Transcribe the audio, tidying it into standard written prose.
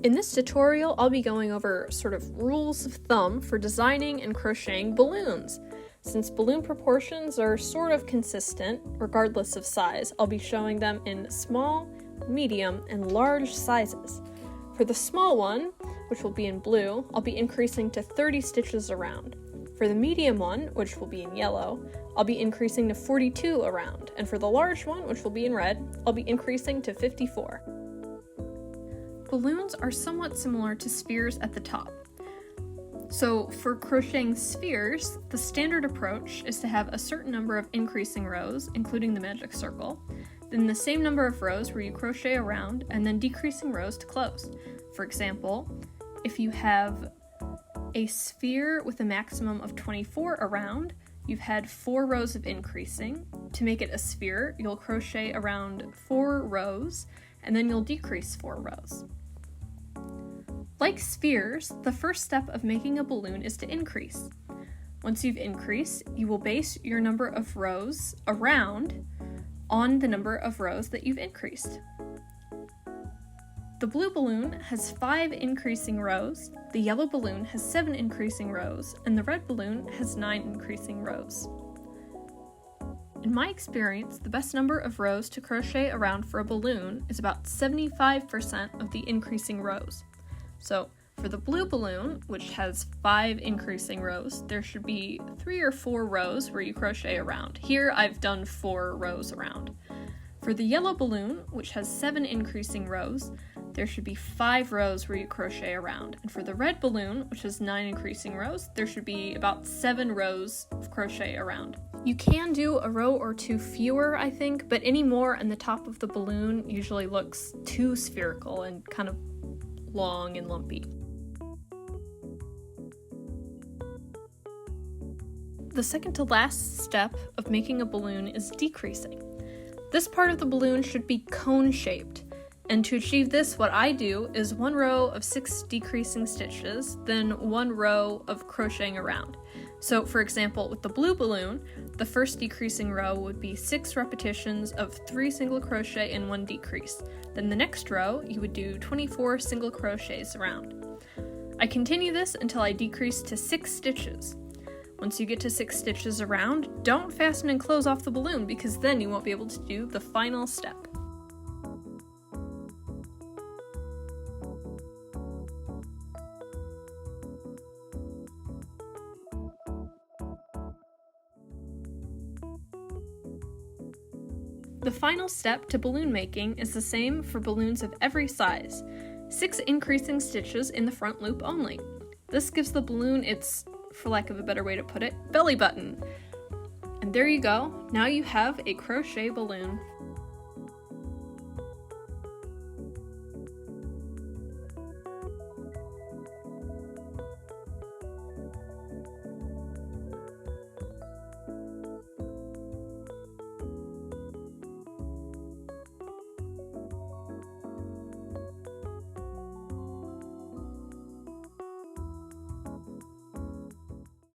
In this tutorial, I'll be going over sort of rules of thumb for designing and crocheting balloons. Since balloon proportions are sort of consistent, regardless of size, I'll be showing them in small, medium, and large sizes. For the small one, which will be in blue, I'll be increasing to 30 stitches around. For the medium one, which will be in yellow, I'll be increasing to 42 around. And for the large one, which will be in red, I'll be increasing to 54. Balloons are somewhat similar to spheres at the top. So for crocheting spheres, the standard approach is to have a certain number of increasing rows, including the magic circle, then the same number of rows where you crochet around, and then decreasing rows to close. For example, if you have a sphere with a maximum of 24 around, you've had 4 rows of increasing. To make it a sphere, you'll crochet around 4 rows, and then you'll decrease 4 rows. Like spheres, the first step of making a balloon is to increase. Once you've increased, you will base your number of rows around on the number of rows that you've increased. The blue balloon has 5 increasing rows, the yellow balloon has 7 increasing rows, and the red balloon has 9 increasing rows. In my experience, the best number of rows to crochet around for a balloon is about 75% of the increasing rows. So for the blue balloon, which has 5 increasing rows, there should be 3 or 4 rows where you crochet around. Here I've done 4 rows around. For the yellow balloon, which has 7 increasing rows, there should be 5 rows where you crochet around. And for the red balloon, which has 9 increasing rows, there should be about 7 rows of crochet around. You can do a row or 2 fewer, I think, but any more on the top of the balloon usually looks too spherical and kind of long and lumpy. The second to last step of making a balloon is decreasing. This part of the balloon should be cone-shaped, and to achieve this, what I do is 1 row of 6 decreasing stitches, then 1 row of crocheting around. So for example, with the blue balloon, the first decreasing row would be 6 repetitions of 3 single crochet and 1 decrease. Then the next row, you would do 24 single crochets around. I continue this until I decrease to 6 stitches. Once you get to 6 stitches around, don't fasten and close off the balloon because then you won't be able to do the final step. The final step to balloon making is the same for balloons of every size. 6 increasing stitches in the front loop only. This gives the balloon its, for lack of a better way to put it, belly button. And there you go, now you have a crochet balloon.